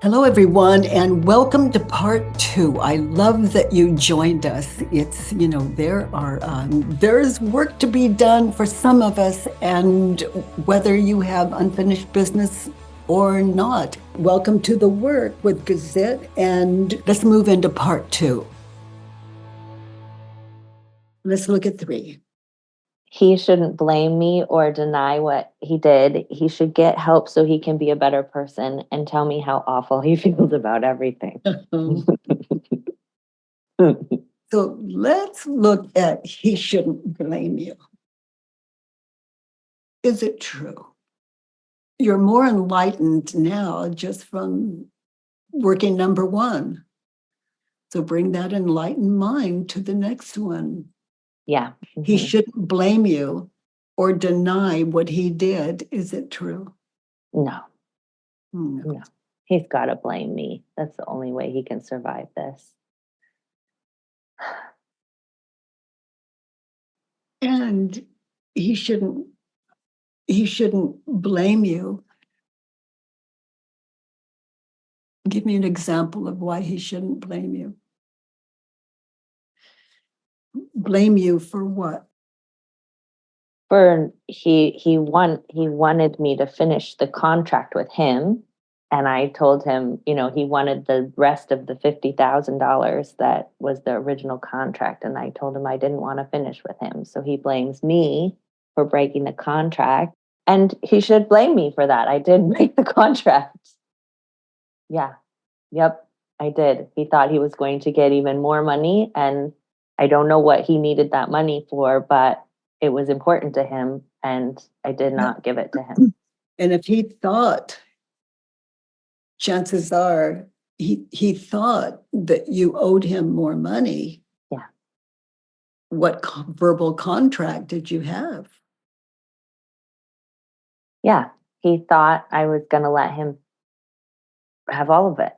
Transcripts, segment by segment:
Hello, everyone, and welcome to part two. I love that you joined us. There's work to be done for some of us, and whether you have unfinished business or not. Welcome to the work with Gazette, and let's move into part two. Let's look at three. He shouldn't blame me or deny what he did. He should get help so he can be a better person and tell me how awful he feels about everything. So let's look at he shouldn't blame you. Is it true? You're more enlightened now just from working number one. So bring that enlightened mind to the next one. Yeah. He shouldn't blame you or deny what he did. Is it true? No. No. He's got to blame me. That's the only way he can survive this. And he shouldn't blame you. Give me an example of why he shouldn't blame you. Blame you for what? For he wanted me to finish the contract with him, and I told him, he wanted the rest of the $50,000 that was the original contract, and I told him I didn't want to finish with him. So he blames me for breaking the contract, and he should blame me for that. I did break the contract. Yeah. Yep, I did. He thought he was going to get even more money, and I don't know what he needed that money for, but it was important to him, and I did not give it to him. And if he thought, chances are he thought that you owed him more money. Yeah. What verbal contract did you have? Yeah, he thought I was going to let him have all of it.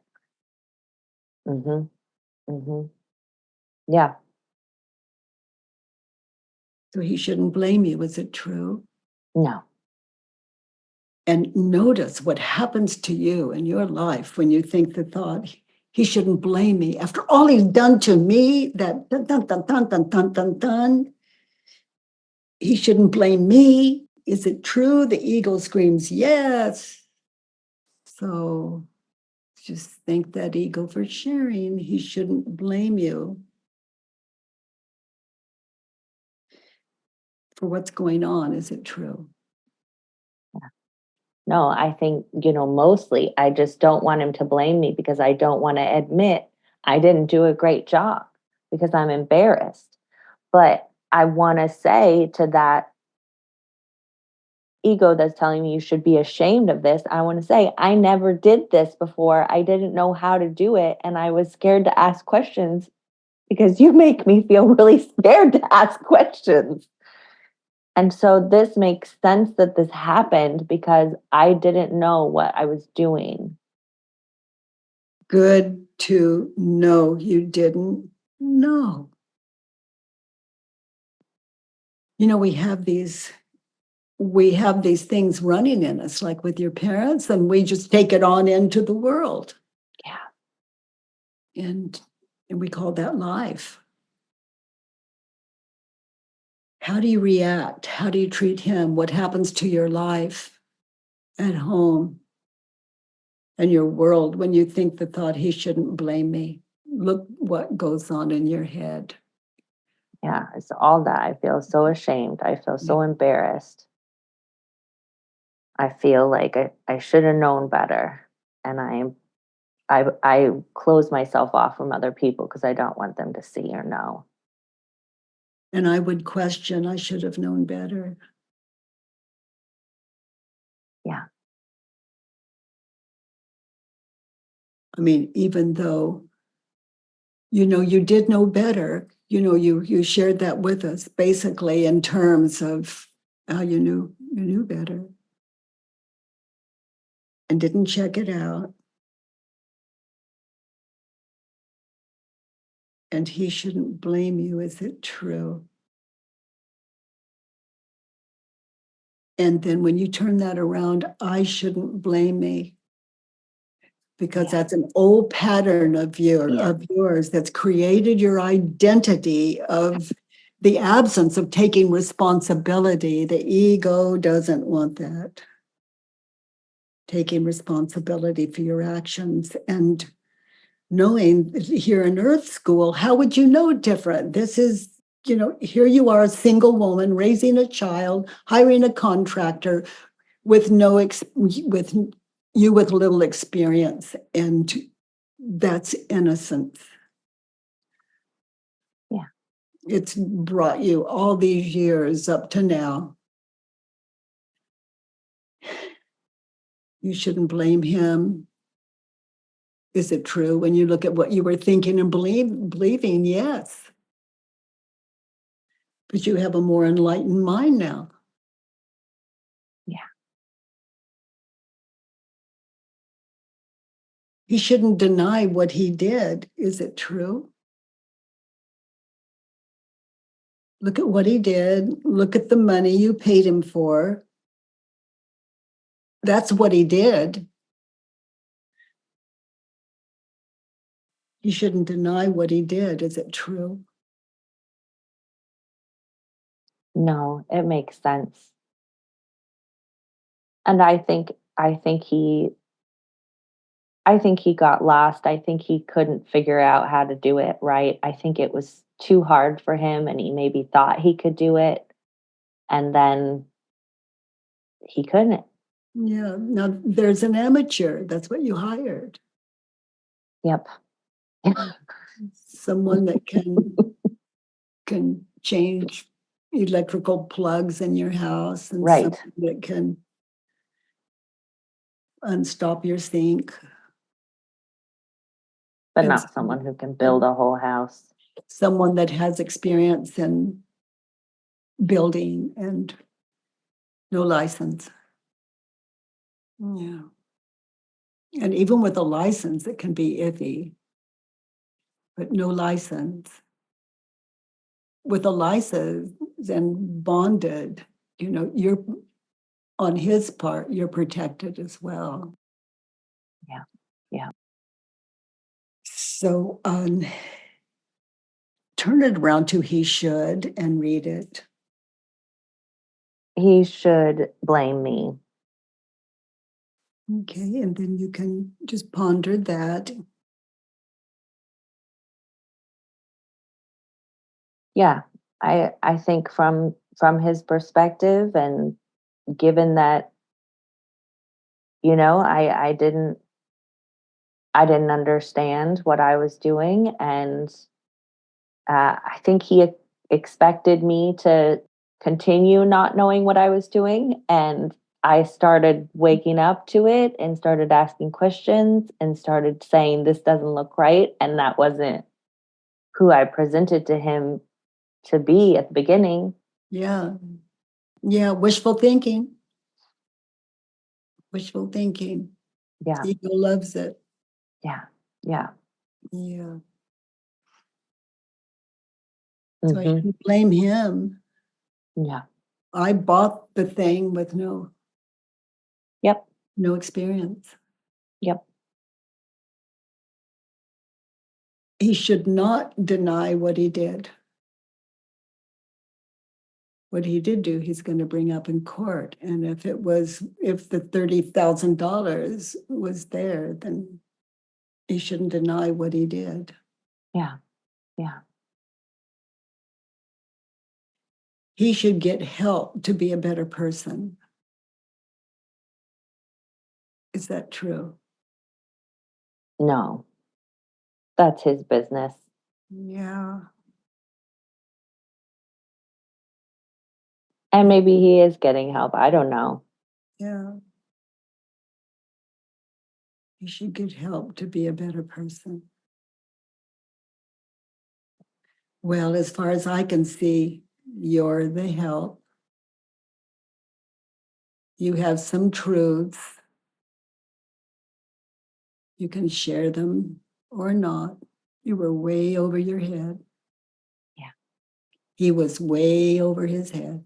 Yeah. So he shouldn't blame you. Is it true? No. And notice what happens to you in your life when you think the thought, he shouldn't blame me. After all he's done to me, that dun, dun, dun, dun, dun, dun, dun, dun, he shouldn't blame me. Is it true? The ego screams, yes. So just thank that ego for sharing. He shouldn't blame you for what's going on. Is it true? No, I think, mostly I just don't want him to blame me because I don't want to admit I didn't do a great job because I'm embarrassed. But I want to say to that ego that's telling me you should be ashamed of this, I want to say, I never did this before. I didn't know how to do it. And I was scared to ask questions because you make me feel really scared to ask questions. And so this makes sense that this happened because I didn't know what I was doing. Good to know you didn't know. We have these things running in us, like with your parents, and we just take it on into the world. Yeah. And we call that life. How do you react? How do you treat him? What happens to your life at home and your world when you think the thought, he shouldn't blame me? Look what goes on in your head. Yeah, it's all that. I feel so ashamed. I feel so embarrassed. I feel like I should have known better. And I close myself off from other people because I don't want them to see or know. And I would question, I should have known better. Yeah. I mean, even though, you did know better, you shared that with us basically in terms of how you knew better and didn't check it out. And he shouldn't blame you. Is it true? And then when you turn that around, I shouldn't blame me. because Yeah. that's an old pattern of Yeah. yours that's created your identity of the absence of taking responsibility. The ego doesn't want that. Taking responsibility for your actions and knowing here in Earth School, how would you know different? This is, here you are, a single woman raising a child, hiring a contractor with with you with little experience, and that's innocence. Yeah. It's brought you all these years up to now. You shouldn't blame him. Is it true when you look at what you were thinking and believing? Yes. But you have a more enlightened mind now. Yeah. He shouldn't deny what he did. Is it true? Look at what he did. Look at the money you paid him for. That's what he did. He shouldn't deny what he did. Is it true? No, it makes sense. And I think he got lost. I think he couldn't figure out how to do it right. I think it was too hard for him and he maybe thought he could do it and then he couldn't. Yeah. Now there's an amateur. That's what you hired. Yep. Someone that can change electrical plugs in your house and Right. someone that can unstop your sink But and not someone who can build a whole house. someone that has experience in building and no license. Yeah. And even with a license, it can be iffy, but no license. With a license and bonded, you're on his part, you're protected as well. Yeah. Yeah. So turn it around to he should and read it. He should blame me. Okay, and then you can just ponder that. Yeah. I think from his perspective and given that, I didn't understand what I was doing and I think he expected me to continue not knowing what I was doing. And I started waking up to it and started asking questions and started saying, this doesn't look right. And that wasn't who I presented to him to be at the beginning. Yeah. Yeah, wishful thinking. Wishful thinking. Yeah. Ego loves it. Yeah. Yeah. Yeah. So I Hmm. shouldn't blame him. Yeah. I bought the thing with no Yep. experience. Yep. He should not deny what he did. What he did do, he's going to bring up in court. And if the $30,000 was there, then he shouldn't deny what he did. Yeah. Yeah. He should get help to be a better person. Is that true? No, that's his business. Yeah. And maybe he is getting help. I don't know. Yeah. He should get help to be a better person. Well, as far as I can see, you're the help. You have some truths. You can share them or not. You were way over your head. Yeah. He was way over his head.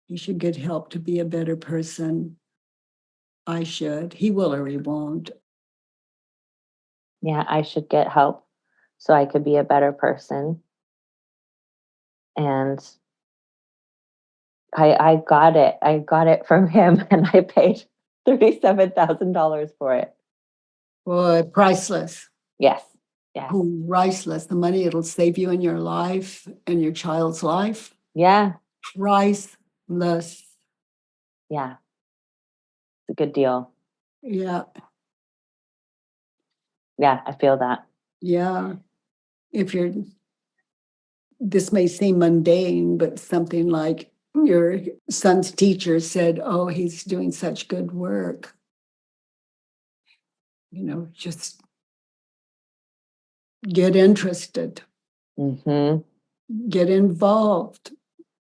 He should get help to be a better person. I should. He will or he won't. Yeah, I should get help so I could be a better person. And I got it. I got it from him and I paid $37,000 for it. Boy, priceless. Yes. Yes. Priceless. The money it'll save you in your life and your child's life. Yeah. Priceless. Yeah. It's a good deal. Yeah. Yeah, I feel that. Yeah. If you're, this may seem mundane, but something like your son's teacher said, oh, he's doing such good work. Just get interested, Mhm. get involved.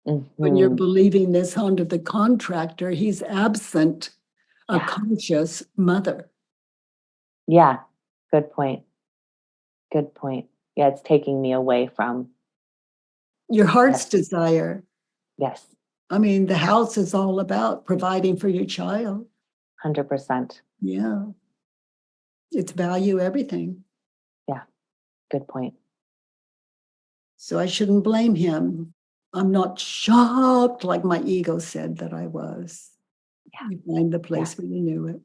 When you're Mhm. believing this onto the contractor, he's absent a Yeah. conscious mother. Yeah. Good point. Good point. Yeah, it's taking me away from. Your heart's Yes. desire. Yes. I mean, the house is all about providing for your child. 100%. Yeah. It's value everything. Yeah. Good point. So I shouldn't blame him. I'm not shocked like my ego said that I was. Yeah. You find the Yeah. place where you knew it.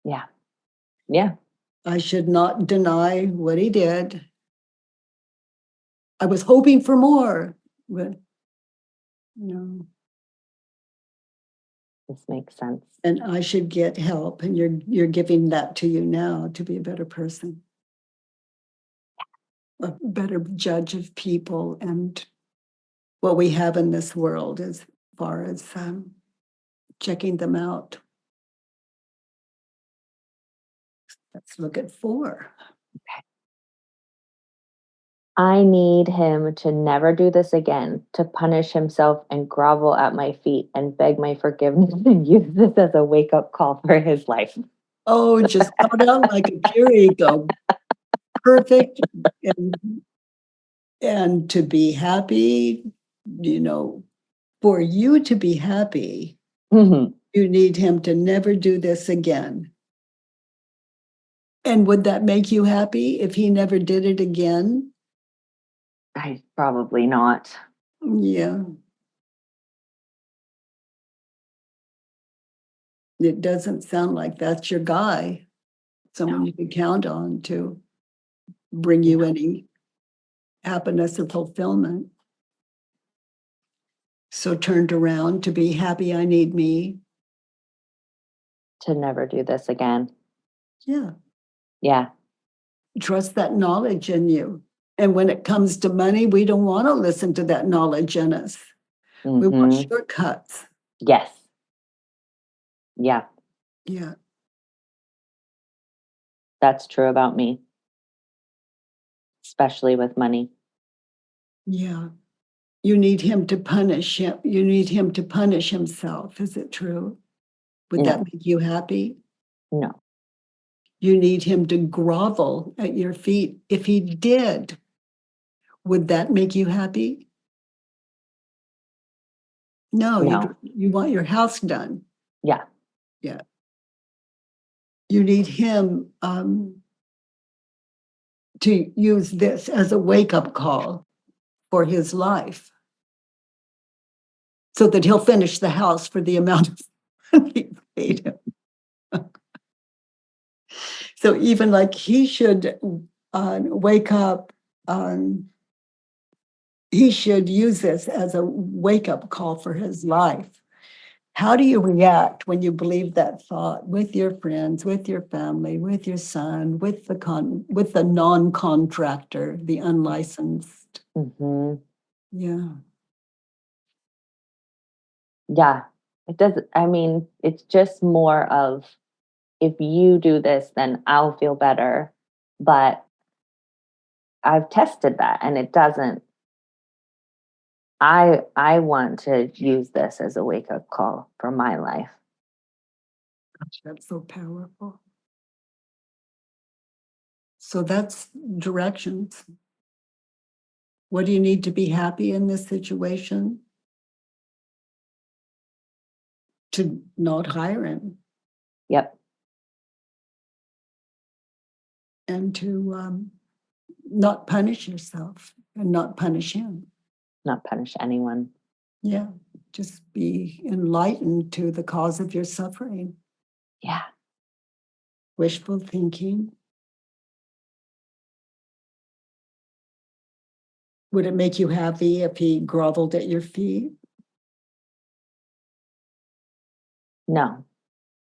Yeah. Yeah. I should not deny what he did. I was hoping for more, but no. This makes sense. And I should get help, and you're giving that to you now to be a better person, a better judge of people and what we have in this world as far as checking them out. Let's look at 4. I need him to never do this again, to punish himself and grovel at my feet and beg my forgiveness and use this as a wake up call for his life. Oh, just got out like a pure ego. Perfect. And, and to be happy, for you to be happy, Mhm. you need him to never do this again. And would that make you happy if he never did it again? I probably not. Yeah. It doesn't sound like that's your guy, someone No. you could count on to bring you any happiness or fulfillment. So turned around to be happy, I need me. To never do this again. Yeah. Yeah. Trust that knowledge in you. And when it comes to money, we don't want to listen to that knowledge in us. We want Mhm. shortcuts. Yes. Yeah. Yeah. That's true about me, especially with money. Yeah. You need him to punish him. You need him to punish himself. Is it true? Would that No. make you happy? No. You need him to grovel at your feet. If he did, would that make you happy? No, No. you want your house done. Yeah. Yeah. You need him to use this as a wake-up call for his life so that he'll finish the house for the amount of money you paid him. So even like he should wake up, he should use this as a wake-up call for his life. How do you react when you believe that thought with your friends, with your family, with your son, with the non-contractor, the unlicensed? Mhm. Yeah. Yeah. It does. I mean, it's just more of if you do this, then I'll feel better. But I've tested that and it doesn't. I want to use this as a wake up call for my life. Gosh, that's so powerful. So that's directions. What do you need to be happy in this situation? To not hire him. Yep. and to not punish yourself and not punish him. Not punish anyone. Yeah, just be enlightened to the cause of your suffering. Yeah. Wishful thinking. Would it make you happy if he groveled at your feet? No.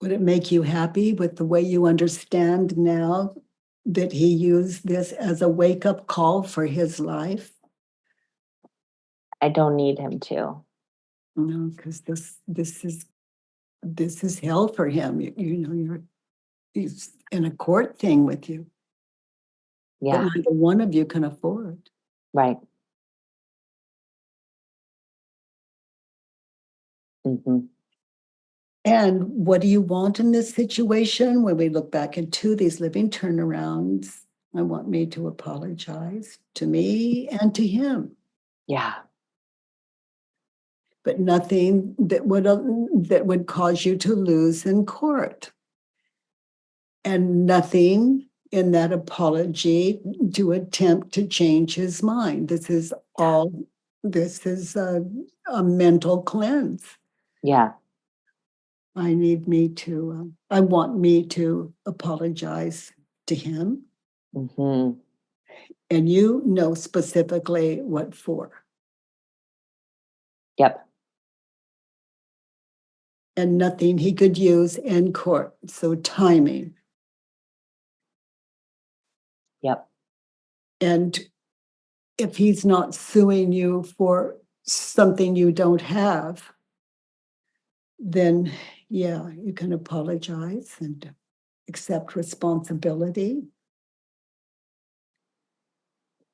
Would it make you happy with the way you understand now that he used this as a wake-up call for his life? I don't need him to. No, because this is hell for him. He's in a court thing with you that Yeah. neither one of you can afford. Right. Mm-hmm. And what do you want in this situation? When we look back into these living turnarounds, I want me to apologize to me and to him, Yeah. but nothing that would cause you to lose in court, and nothing in that apology to attempt to change his mind. This is a mental cleanse. Yeah. I want me to apologize to him. Mm-hmm. And you know specifically what for. Yep. And nothing he could use in court. So timing. Yep. And if he's not suing you for something you don't have, then yeah, you can apologize and accept responsibility.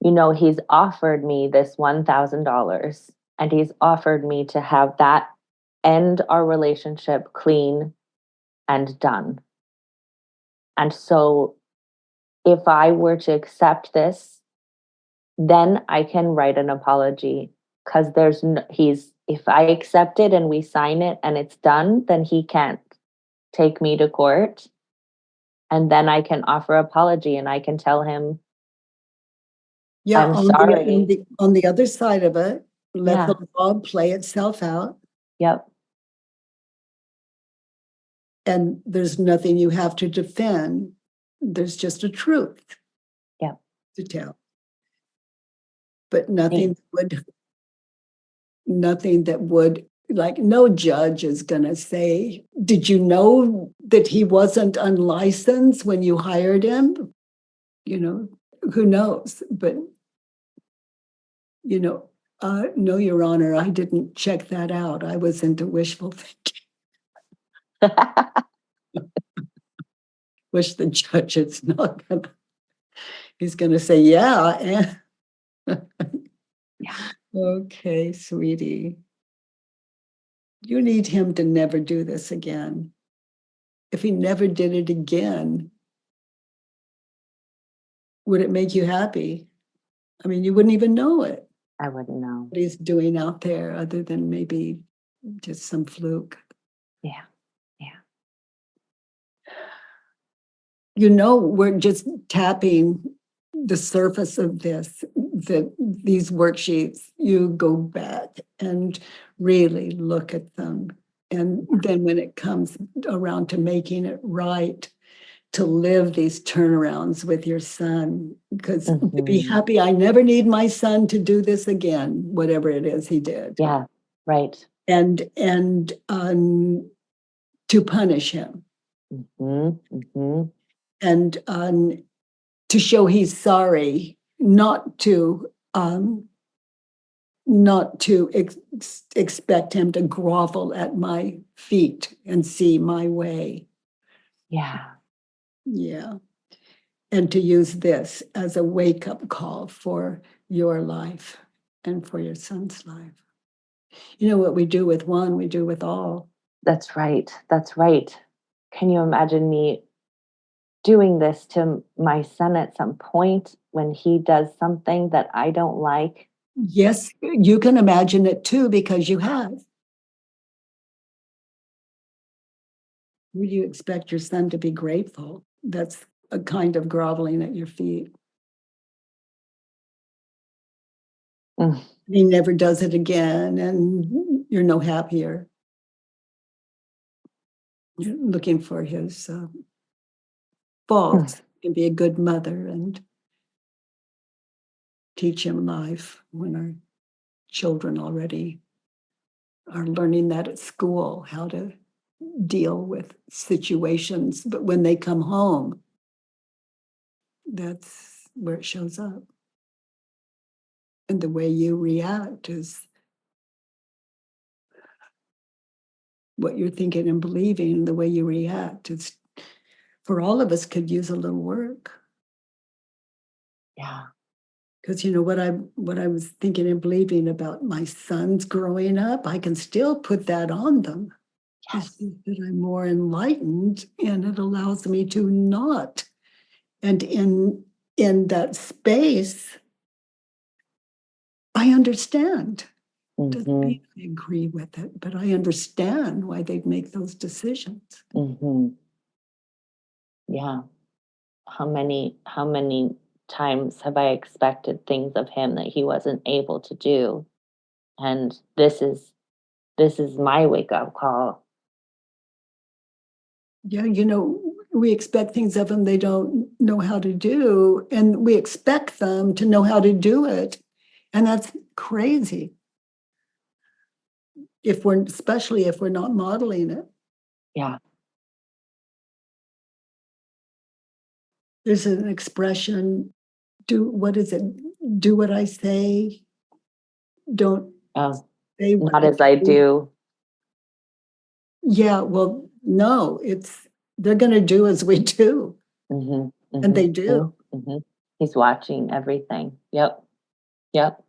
He's offered me this $1,000 and he's offered me to have that end our relationship clean and done. And so if I were to accept this, then I can write an apology because if I accept it and we sign it and it's done, then he can't take me to court. And then I can offer apology and I can tell him, Yeah, I'm sorry. on the other side of it, let Yeah. the law play itself out. Yep. And there's nothing you have to defend. There's just a truth Yep. to tell. But nothing that would, like, no judge is going to say, did you know that he wasn't unlicensed when you hired him? Who knows? But, no, Your Honor, I didn't check that out. I was into wishful thinking. Wish the judge is not going to, he's going to say, yeah. Yeah. Okay, sweetie. You need him to never do this again. If he never did it again, would it make you happy? I mean, you wouldn't even know it. I wouldn't know. What he's doing out there other than maybe just some fluke. Yeah. Yeah. We're just tapping the surface of these worksheets. You go back and really look at them. And then when it comes around to making it right, to live these turnarounds with your son, because to be happy, I never need my son to do this again, whatever it is he did. Yeah, right. And to punish him. And to show he's sorry, not to expect him to grovel at my feet and see my way. Yeah. Yeah. And to use this as a wake-up call for your life and for your son's life. What we do with one, we do with all. That's right. That's right. Can you imagine me doing this to my son at some point when he does something that I don't like? Yes, you can imagine it too, because you have. Would you expect your son to be grateful? That's a kind of groveling at your feet. Mm, He never does it again, and you're no happier. You're looking for his mm, faults. You can be a good mother and teach him life when our children already are learning that at school, how to deal with situations. But when they come home, that's where it shows up. And the way you react is what you're thinking and believing. The way you react is, for all of us, could use a little work. yeah. Because what I was thinking and believing about my sons growing up, I can still put that on them. It's Yes. just that I'm more enlightened, and it allows me to not. And in that space, I understand. Doesn't Mm-hmm. mean I agree with it, but I understand why they'd make those decisions. Mm-hmm. Yeah. How many times have I expected things of him that he wasn't able to do? And this is my wake up call. Yeah, we expect things of them they don't know how to do, and we expect them to know how to do it. And that's crazy especially if we're not modeling it. Yeah. There's an expression, what is it? Do what I say, don't Oh, say what not I as I do. do. Yeah, well, no, they're gonna do as we do, Mhm, and mhm, they do. mhm, mhm. He's watching everything. Yep, yep.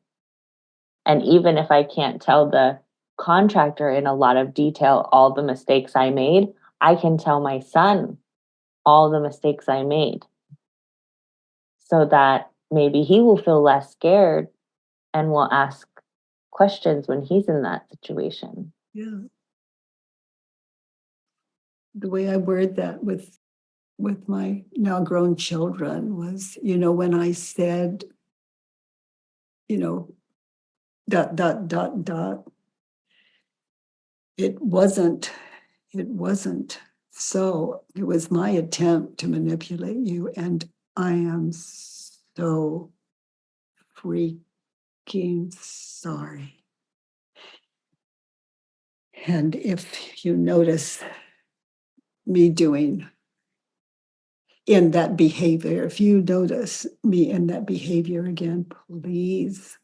And even if I can't tell the contractor in a lot of detail all the mistakes I made, I can tell my son all the mistakes I made so that maybe he will feel less scared and will ask questions when he's in that situation. Yeah. The way I word that with my now grown children was, when I said, you know, dot, dot, dot, dot, it wasn't, it wasn't. So it was my attempt to manipulate you. And I am so freaking sorry. And if you notice me doing in that behavior, if you notice me in that behavior again, please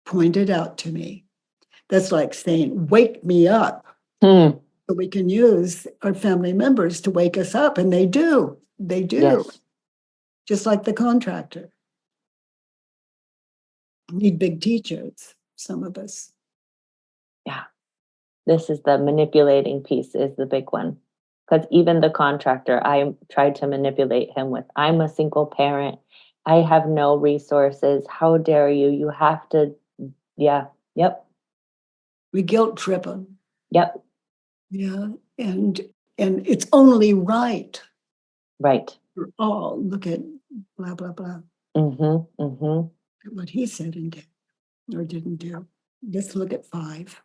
point it out to me. That's like saying, wake me up. Hmm. So we can use our family members to wake us up. And they do. They do. Yes. Just like the contractor. Need big teachers, some of us. Yeah. This is the manipulating piece is the big one. Because even the contractor, I tried to manipulate him with, I'm a single parent. I have no resources. How dare you? You have to, yeah, yep, We guilt trip them. yep, Yeah. And it's only right right. for all. Look at blah, blah, blah. Mm-hmm, mm-hmm. What he said and did or didn't do. Let's look at 5.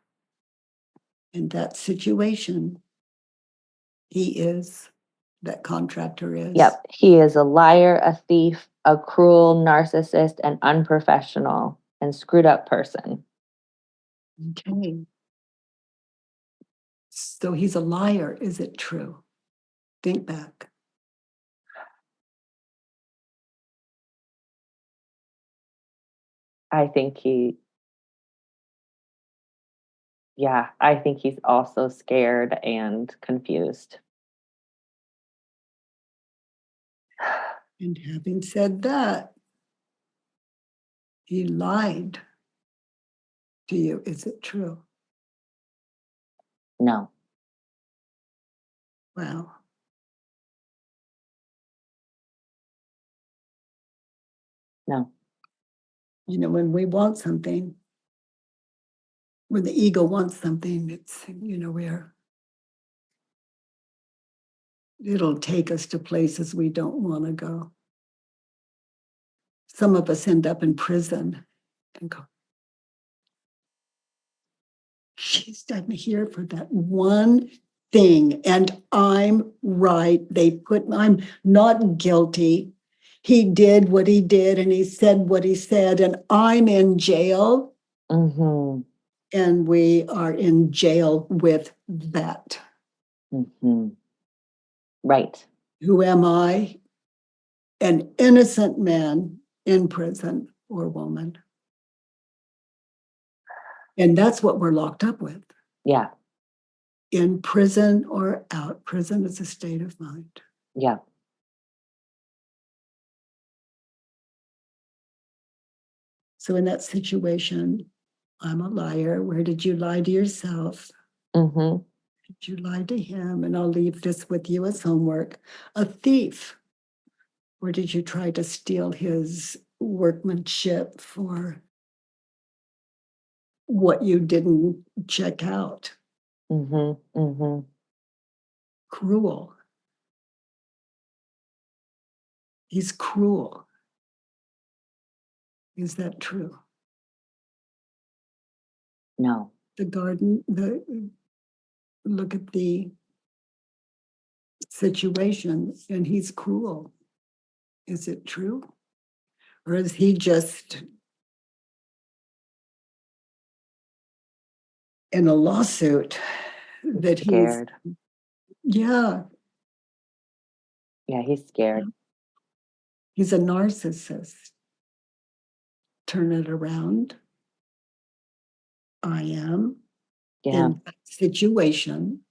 In that situation, that contractor is. Yep. He is a liar, a thief, a cruel narcissist, an unprofessional and screwed up person. Okay. So he's a liar. Is it true? Think back. I think I think he's also scared and confused. And having said that, he lied to you. Is it true? No, Well, no. when we want something, when the ego wants something, it's, It'll take us to places we don't want to go. Some of us end up in prison and go, I'm here for that one thing, and I'm right. I'm not guilty. He did what he did, and he said what he said, and I'm in jail, Mm-hmm. and we are in jail with that. Mm-hmm. Right. Who am I? An innocent man in prison or woman. And that's what we're locked up with. Yeah. In prison or out. Prison is a state of mind. Yeah. So in that situation, I'm a liar. Where did you lie to yourself? Mm-hmm. Did you lie to him? And I'll leave this with you as homework. A thief. Or did you try to steal his workmanship for what you didn't check out? Mm-hmm. Mm-hmm. Cruel. He's cruel. Is that true? No. The garden, look at the situation, and he's cruel. Is it true? Or is he just in a lawsuit that Scared. yeah, Yeah, he's scared. he's a narcissist. Turn it around. I am Yeah. in that situation.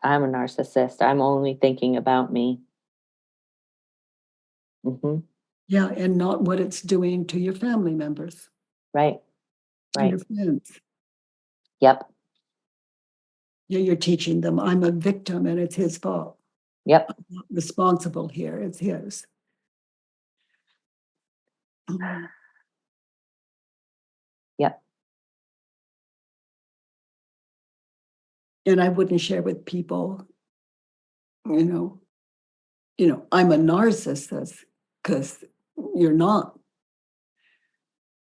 I'm a narcissist. I'm only thinking about me. Mm-hmm. Yeah, and not what it's doing to your family members Right. and Right. your friends. Yep. Yeah, you're teaching them I'm a victim and it's his fault. Yep. I'm not responsible here, it's his. Mhm. Yep. And I wouldn't share with people, you know, I'm a narcissist because you're not.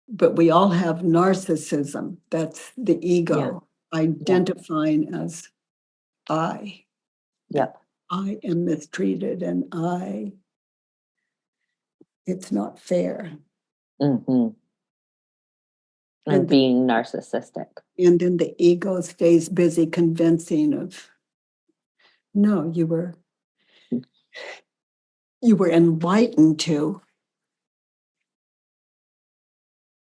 But we all have narcissism. That's the Yeah. ego identifying as I. And Yep. I am mistreated and it's not fair. Mm-hmm. And And, being narcissistic. and then the ego stays busy convincing of, no, you were enlightened to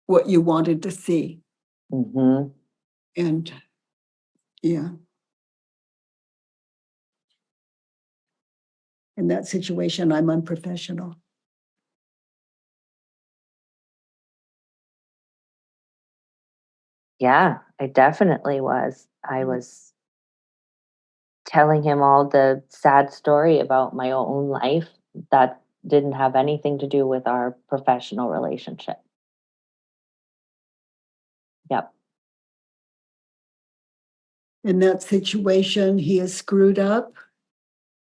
what you wanted to see. Mm-hmm. And yeah, in that situation, I'm unprofessional. Yeah, I definitely was. I was telling him all the sad story about my own life that didn't have anything to do with our professional relationship. Yep. In that situation, he is screwed up,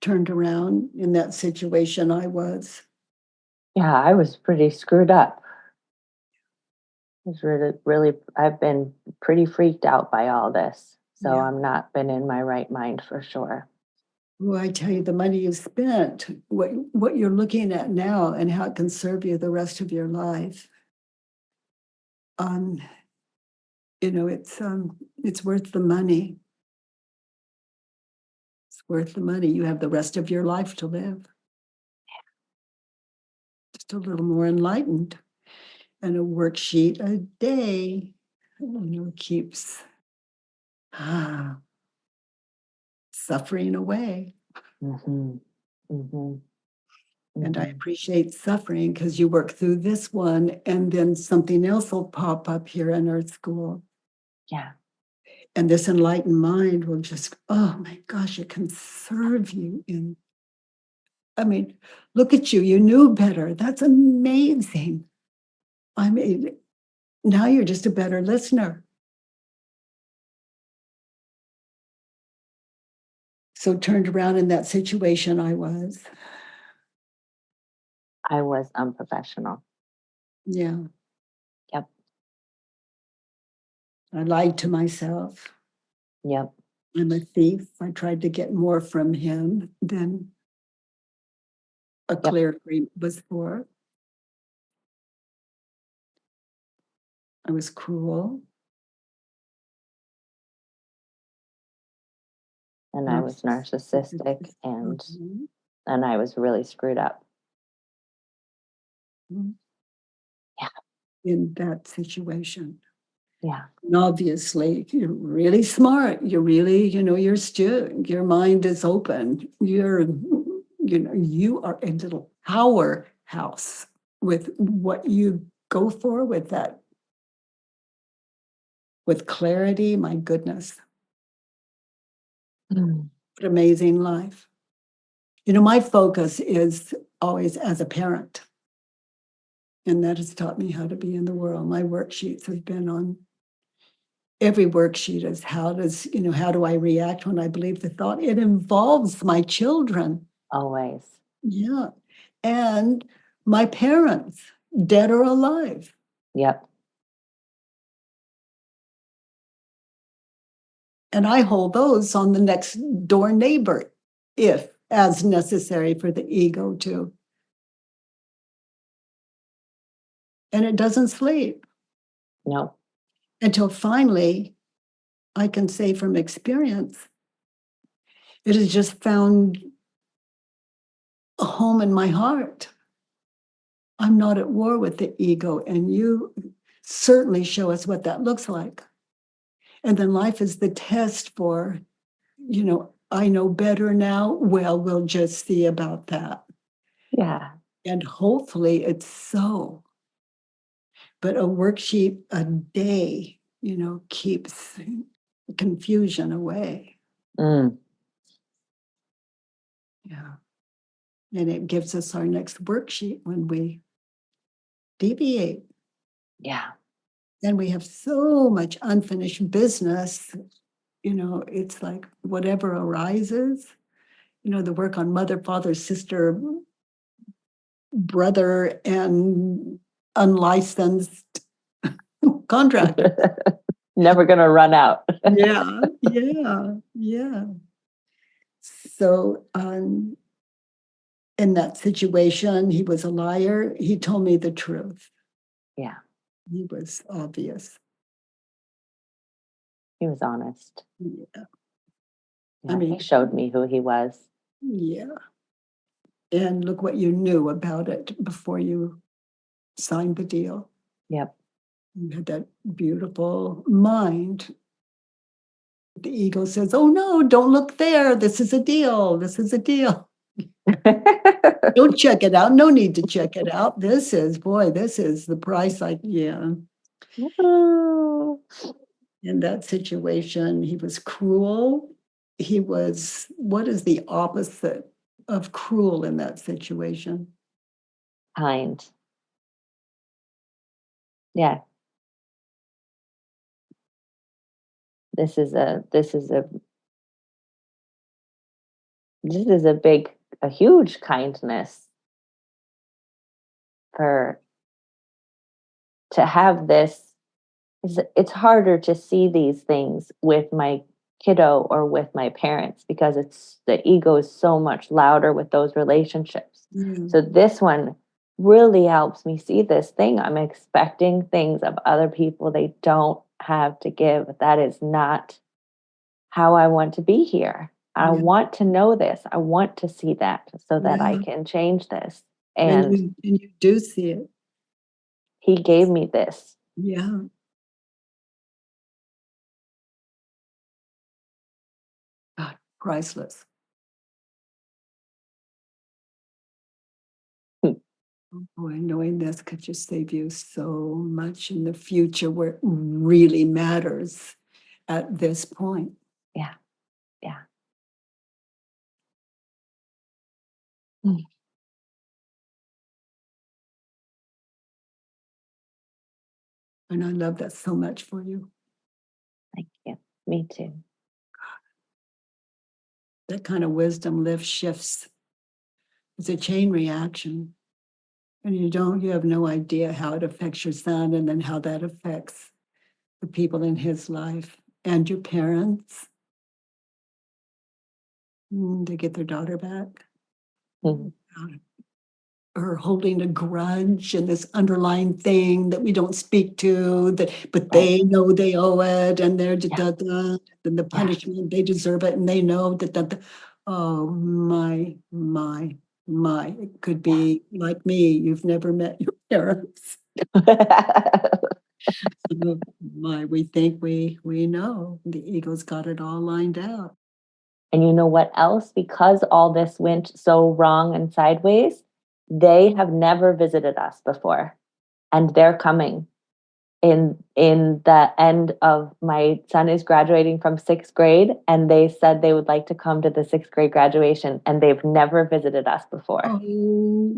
turned around. In that situation, I was. Yeah, I was pretty screwed up. I was really, I've been pretty freaked out by all this. So Yeah. I'm not been in my right mind for sure. Well, I tell you, the money you spent, what you're looking at now and how it can serve you the rest of your life. Um, it's worth the money. It's worth the money. You have the rest of your life to live. Just a little more enlightened. And a worksheet a day, keeps suffering away. Mm-hmm. Mm-hmm. And I Mm-hmm. appreciate suffering because you work through this one and then something else will pop up here in Earth School. Yeah. And this enlightened mind will just, oh my gosh, it can serve you look at you, you knew better. That's amazing. I mean, now you're just a better listener. So turned around in that situation, I was. I was unprofessional. Yeah. Yep. I lied to myself. Yep. I'm a thief. I tried to get more from him than a Yep. clear agreement was for. I was cruel. And I was narcissistic Mhm. and I was really screwed up. Mhm. Yeah. In that situation. Yeah. And obviously, you're really smart. You're really, your mind is open. You are a little powerhouse with what you go for with that, with clarity. My goodness, Mm. what amazing life. My focus is always as a parent, and that has taught me how to be in the world. My worksheets have been on every worksheet is how do I react when I believe the thought? It involves my children. Always. Yeah. And my parents, dead or alive. Yep. And I hold those on the next door neighbor, if as necessary for the ego to. And it doesn't sleep No. until finally I can say from experience, it has just found a home in my heart. I'm not at war with the ego, and you certainly show us what that looks like. And then life is the test for, I know better now. Well, we'll just see about that. Yeah. And hopefully it's so. But a worksheet a day, keeps confusion away. Mm. Yeah. And it gives us our next worksheet when we deviate. Yeah. And we have so much unfinished business. It's like whatever arises, the work on mother, father, sister, brother, and unlicensed contractor. Never gonna run out. Yeah, yeah, yeah. So, in that situation, he was a liar. He told me the truth. Yeah. He was obvious. He was honest. Yeah. I Yeah. He mean, showed me who he was. yeah. And look what you knew about it before you signed the deal. Yep. You had that beautiful mind. The ego says, oh no, don't look there. This is a deal. This is a deal. Don't check it out. No need to check it out. This is the price. Yeah. Ooh. In that situation, he was cruel. What is the opposite of cruel in that situation? Kind. Yeah. This is a a huge kindness for to have this. It's harder to see these things with my kiddo or with my parents because it's the ego is so much louder with those relationships. Yeah. So this one really helps me see this thing. I'm expecting things of other people they don't have to give. That is not how I want to be here. I Yeah. want to know this. I want to see that so that I Yeah. can change this. And And you do see it. he gave me this. Yeah. God, priceless. Oh boy, knowing this could just save you so much in the future where it really matters at this point. Yeah. Yeah. Mm. And I love that so much for you. Thank you. Me too. That kind of wisdom lifts shifts. It's a chain reaction. And you have no idea how it affects your son and then how that affects the people in his life and your parents. They get their daughter back. Mhm. Or holding a grudge and this underlying thing that we don't speak to, but Right. they know they owe it and they're Yeah. then the Yeah. punishment, they deserve it and they know that. Oh my, it could Yeah. be like me, you've never met your parents. So, we think we know. The ego's got it all lined out. And you know what else? Because all this went so wrong and sideways, they have never visited us before. And they're coming in the end of my son is graduating from 6th grade, and they said they would like to come to the 6th grade graduation, and they've never visited us before. Oh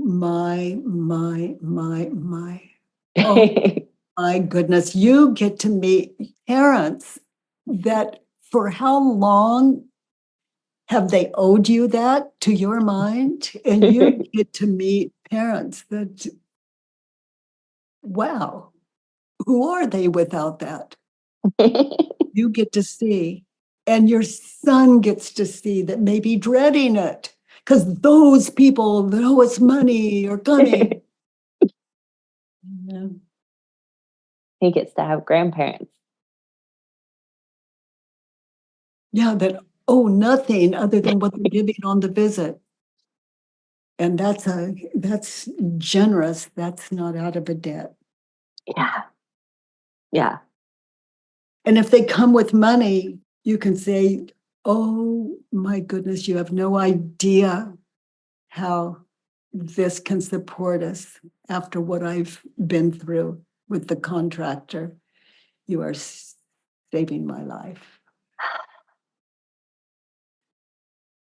my. Oh my goodness, you get to meet parents that for how long have they owed you that to your mind? And you get to meet parents that, wow, who are they without that? You get to see, and your son gets to see that may be dreading it because those people that owe us money are coming. Yeah. He gets to have grandparents. Yeah, that owe nothing other than what they're giving on the visit. And that's generous. That's not out of a debt. Yeah. Yeah. And if they come with money, you can say, oh my goodness, you have no idea how this can support us after what I've been through with the contractor. You are saving my life.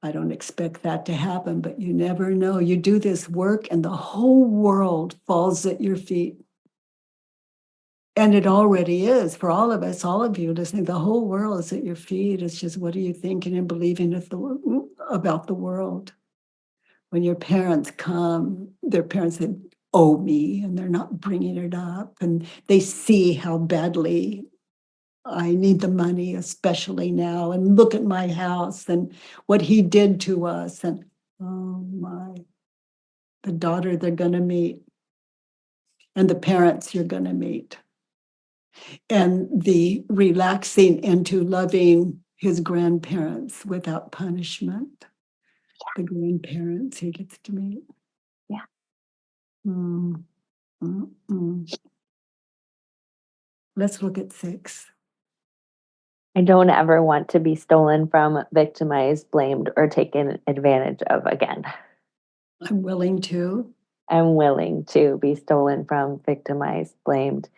I don't expect that to happen, but you never know. You do this work and the whole world falls at your feet. And it already is for all of us, all of you listening. The whole world is at your feet. It's just, what are you thinking and believing about the world? When your parents come, their parents that owe me and they're not bringing it up, and they see how badly I need the money, especially now, and look at my house and what he did to us. And oh my, the daughter they're going to meet and the parents you're going to meet, and the relaxing into loving his grandparents without punishment. The grandparents he gets to meet. Yeah. Mm, mm, mm. Let's look at 6. I don't ever want to be stolen from, victimized, blamed, or taken advantage of again. I'm willing to. I'm willing to be stolen from, victimized, blamed,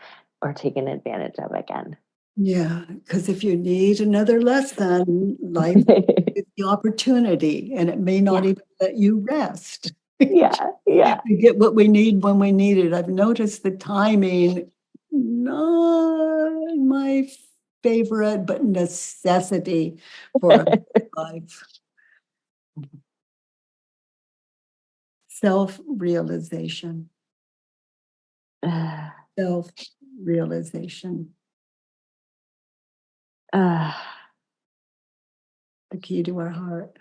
or taken advantage of again. Yeah, because if you need another lesson, life is the opportunity, and it may not Yeah. even let you rest. Yeah. Yeah. We get what we need when we need it. I've noticed the timing, not my favorite, but necessity for a life. Self-realization, Uh, self-realization, uh, the key to our heart.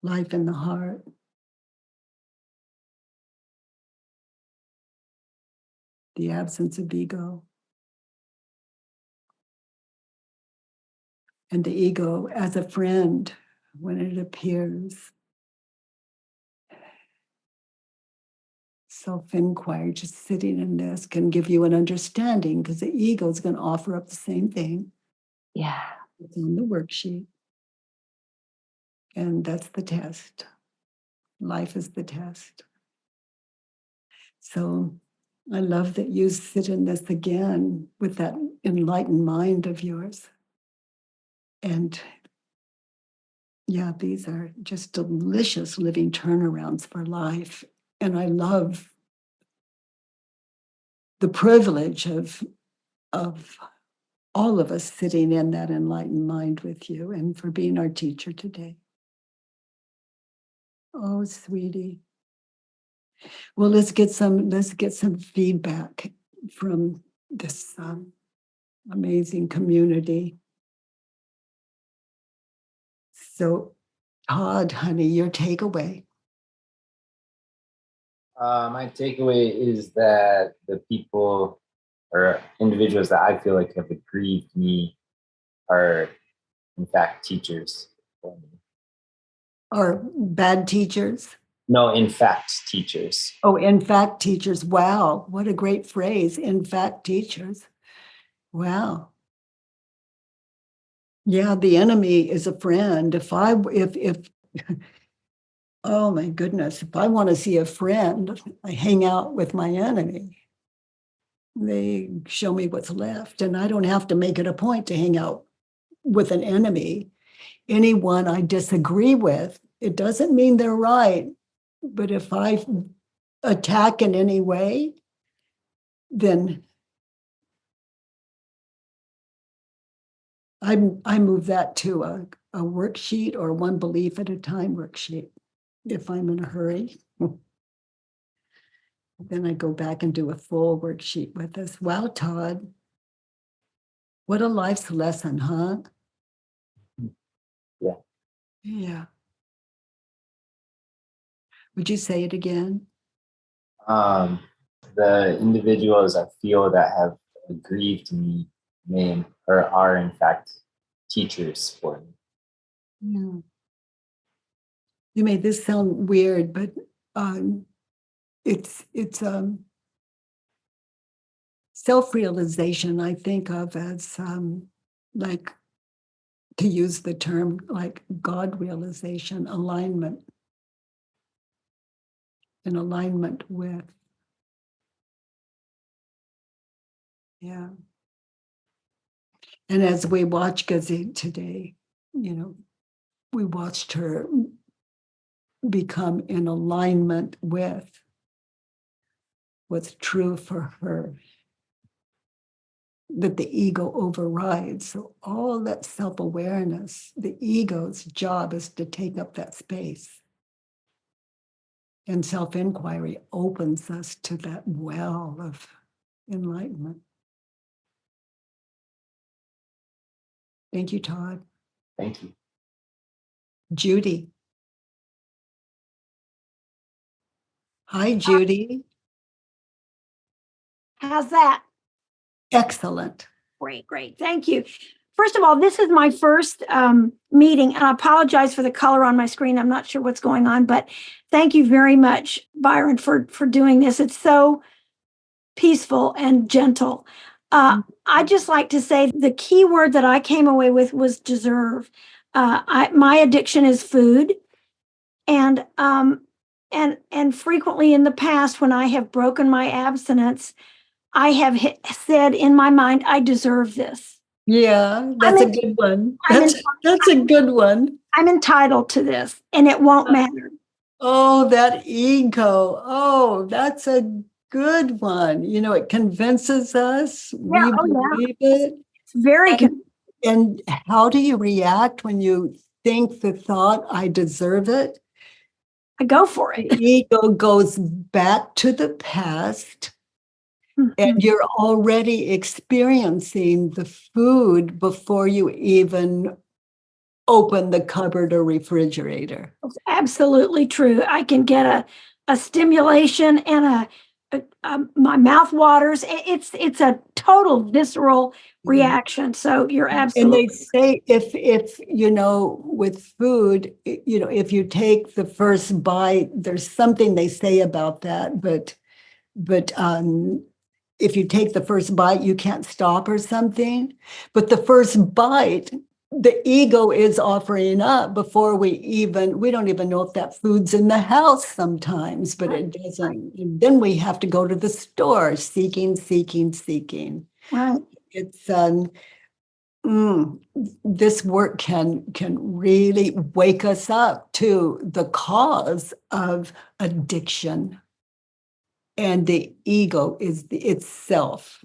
Life in the heart. The absence of ego. And the ego as a friend when it appears. Self-inquiry, just sitting in this can give you an understanding, because the ego is going to offer up the same thing. yeah. It's on the worksheet. And that's the test. Life is the test. So I love that you sit in this again with that enlightened mind of yours. And yeah, these are just delicious living turnarounds for life. And I love the privilege of all of us sitting in that enlightened mind with you and for being our teacher today. Oh, sweetie. Well, let's get some feedback from this amazing community. So, Todd, honey, your takeaway. My takeaway is that the people or individuals that I feel like have aggrieved me are, in fact, teachers for me. Are bad teachers? No, in fact, teachers. Oh, in fact, teachers. Wow, what a great phrase. In fact, teachers. Wow. Yeah, the enemy is a friend. If oh my goodness, if I want to see a friend, I hang out with my enemy. They show me what's left, and I don't have to make it a point to hang out with an enemy. Anyone I disagree with, it doesn't mean they're right. But if I attack in any way, then I move that to a worksheet or one belief at a time worksheet. If I'm in a hurry, then I go back and do a full worksheet with this. Wow, Todd, what a life's lesson, huh? Yeah. Yeah. Would you say it again? The individuals I feel that have aggrieved me are in fact teachers for me. Yeah. You made this sound weird, but it's self-realization I think of as like, to use the term, like God realization, alignment, in alignment with. Yeah. And as we watch Gazette today, we watched her become in alignment with what's true for her, that the ego overrides. So all that self-awareness, the ego's job is to take up that space. And self-inquiry opens us to that well of enlightenment. Thank you, Todd. Thank you. Judy. Hi, Judy. How's that? Excellent. Great. Thank you. First of all, this is my first meeting, and I apologize for the color on my screen. I'm not sure what's going on, but thank you very much, Byron, for doing this. It's so peaceful and gentle. I'd just like to say the key word that I came away with was deserve. My addiction is food, and frequently in the past, when I have broken my abstinence, I have said in my mind, I deserve this. Yeah, that's a good one. That's a good one. I'm entitled to this, and it won't matter. Oh, that ego. Oh, that's a good one. It convinces us. We believe it. It's very good. And how do you react when you think the thought, I deserve it? I go for it. The ego goes back to the past. And you're already experiencing the food before you even open the cupboard or refrigerator. It's absolutely true. I can get a stimulation and my mouth waters. It's a total visceral reaction. So you're absolutely. And they say if with food, if you take the first bite, there's something they say about that, but if you take the first bite, you can't stop or something. But the first bite, the ego is offering up before we don't even know if that food's in the house sometimes, but it doesn't. And then we have to go to the store, seeking. Right. It's this work can really wake us up to the cause of addiction. And the ego is itself.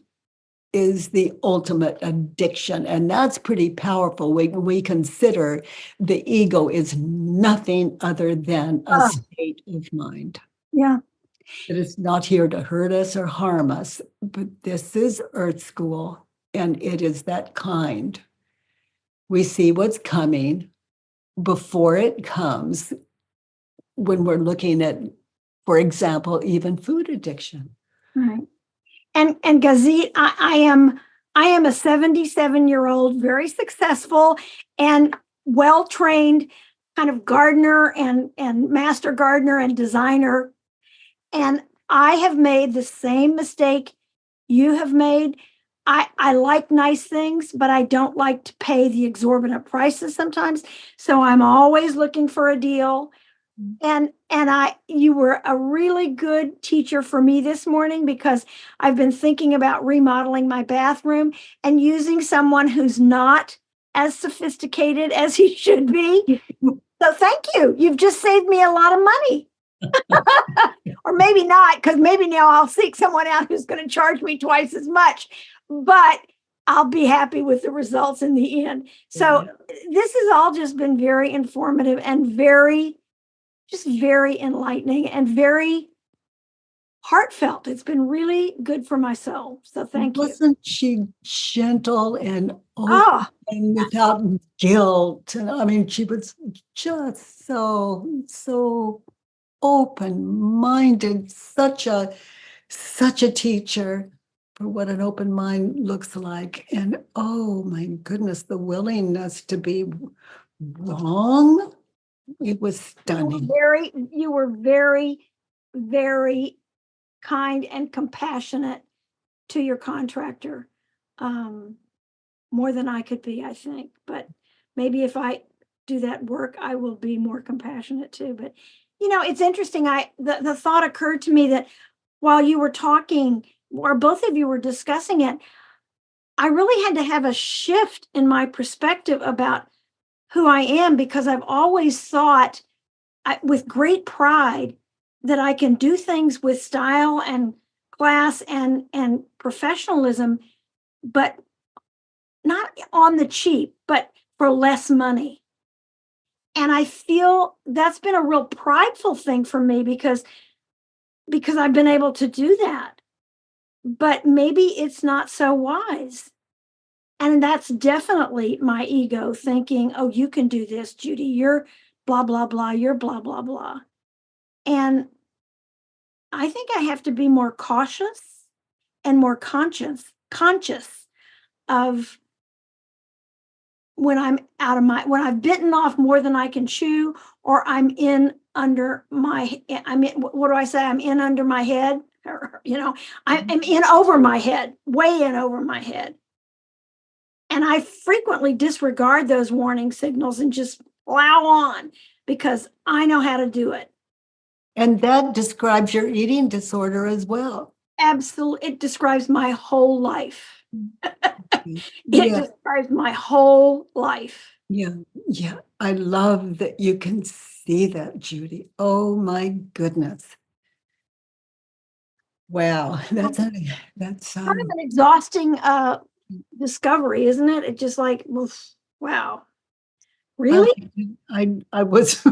is the ultimate addiction. And that's pretty powerful. We consider the ego is nothing other than a Oh. state of mind. Yeah. It is not here to hurt us or harm us, but this is Earth School, and it is that kind. We see what's coming before it comes when we're looking at, for example, even food addiction. Right. And Gazit, I am a 77-year-old, very successful and well-trained kind of gardener and master gardener and designer. And I have made the same mistake you have made. I like nice things, but I don't like to pay the exorbitant prices sometimes. So I'm always looking for a deal. And you were a really good teacher for me this morning, because I've been thinking about remodeling my bathroom and using someone who's not as sophisticated as he should be. So thank you. You've just saved me a lot of money. Or maybe not, because maybe now I'll seek someone out who's going to charge me twice as much, but I'll be happy with the results in the end. So this has all just been very informative and very enlightening and very heartfelt. It's been really good for my soul. So thank you. Wasn't she gentle and Oh, and without guilt? And I mean, she was just so open-minded, such a teacher for what an open mind looks like. And oh my goodness, the willingness to be wrong. It was stunning. you were very, very kind and compassionate to your contractor. More than I could be, I think. But maybe if I do that work, I will be more compassionate too. But it's interesting. The thought occurred to me that while you were talking, or both of you were discussing it, I really had to have a shift in my perspective about who I am, because I've always thought with great pride that I can do things with style and class and professionalism, but not on the cheap, but for less money. And I feel that's been a real prideful thing for me, because I've been able to do that. But maybe it's not so wise. And that's definitely my ego thinking, oh, you can do this, Judy. You're blah, blah, blah. You're blah, blah, blah. And I think I have to be more cautious and more conscious of when when I've bitten off more than I can chew, or I'm in under my head, or, I'm in over my head, way in over my head. And I frequently disregard those warning signals and just plow on because I know how to do it. And that describes your eating disorder as well. Absolutely. It describes my whole life. It Yeah. describes my whole life. Yeah. I love that you can see that, Judy. Oh my goodness. Wow. That's Kind of an exhausting discovery, isn't it? It's just like, wow. Really? I was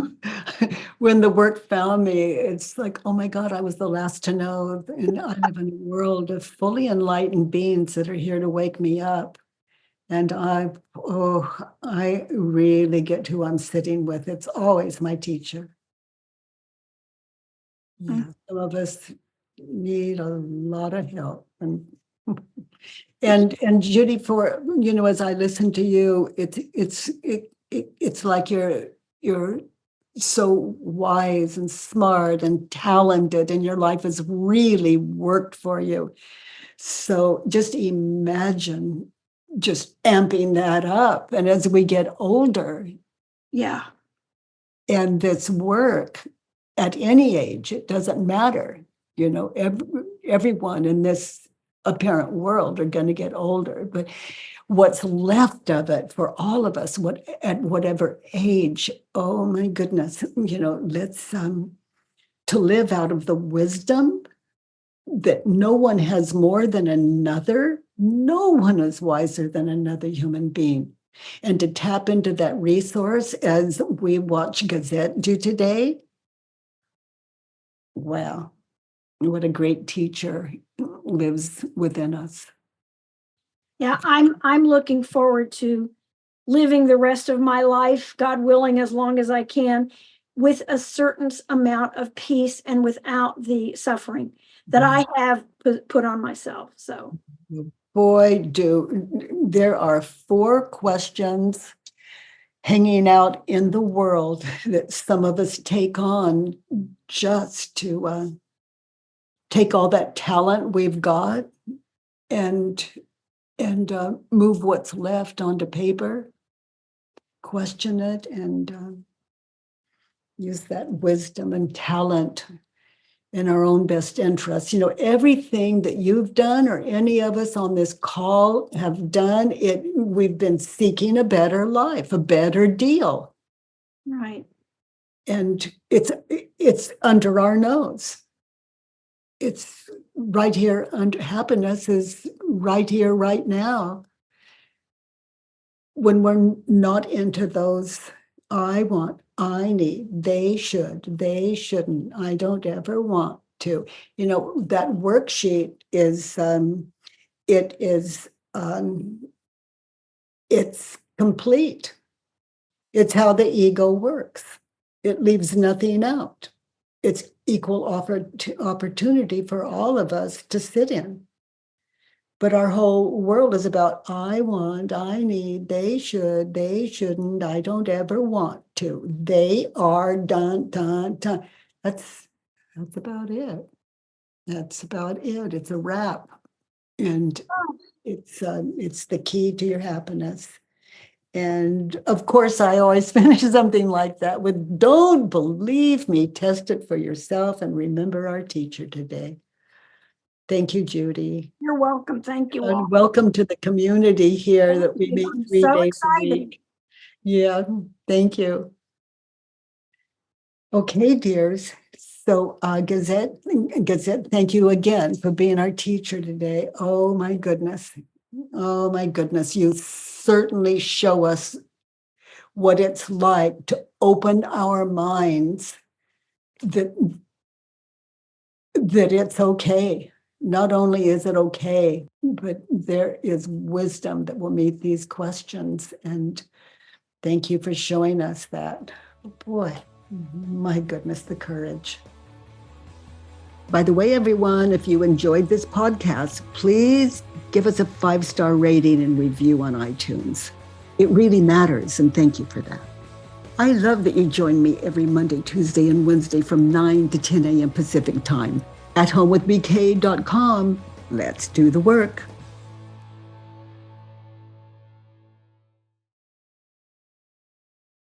when the work found me, it's like, oh my God, I was the last to know. And I live in a world of fully enlightened beings that are here to wake me up. And I really get who I'm sitting with. It's always my teacher. Yeah, some of us need a lot of help. And Judy, for as I listen to you, it's like you're so wise and smart and talented, and your life has really worked for you. So just imagine just amping that up. And as we get older, Yeah. and this work at any age, it doesn't matter. Everyone in this apparent world are going to get older, but what's left of it for all of us, at whatever age, oh my goodness, let's to live out of the wisdom that no one has more than another, No one is wiser than another human being. And to tap into that resource as we watch Gazette do today, wow, what a great teacher lives within us. Yeah, I'm looking forward to living the rest of my life, God willing, as long as I can, with a certain amount of peace and without the suffering that I have put on myself. So, boy, there are 4 questions hanging out in the world that some of us take on just to take all that talent we've got and move what's left onto paper, question it, and use that wisdom and talent in our own best interest. You know, everything that you've done or any of us on this call have done, we've been seeking a better life, a better deal. right. And it's under our nose. It's right here. Happiness is right here, right now. When we're not into those, I want, I need, they should, they shouldn't, I don't ever want to. You know, that worksheet is, it's complete. It's how the ego works. It leaves nothing out. It's equal opportunity for all of us to sit in. But our whole world is about I want, I need, they should, they shouldn't, I don't ever want to. They are done. That's about it. That's about it. It's a wrap. And it's the key to your happiness. And of course, I always finish something like that with, don't believe me, test it for yourself and remember our teacher today. Thank you, Judy. You're welcome. Thank you all. And welcome to the community here that we meet I'm 3 so days excited. a week. Yeah, thank you. Okay, dears. So Gazette, thank you again for being our teacher today. Oh my goodness. Oh my goodness. You certainly show us what it's like to open our minds that it's okay. Not only is it okay, but there is wisdom that will meet these questions. And thank you for showing us that. Boy, my goodness, the courage. By the way, everyone, if you enjoyed this podcast, please give us a 5-star rating and review on iTunes. It really matters, and thank you for that. I love that you join me every Monday, Tuesday, and Wednesday from 9 to 10 a.m. Pacific time. At homewithbk.com, let's do the work.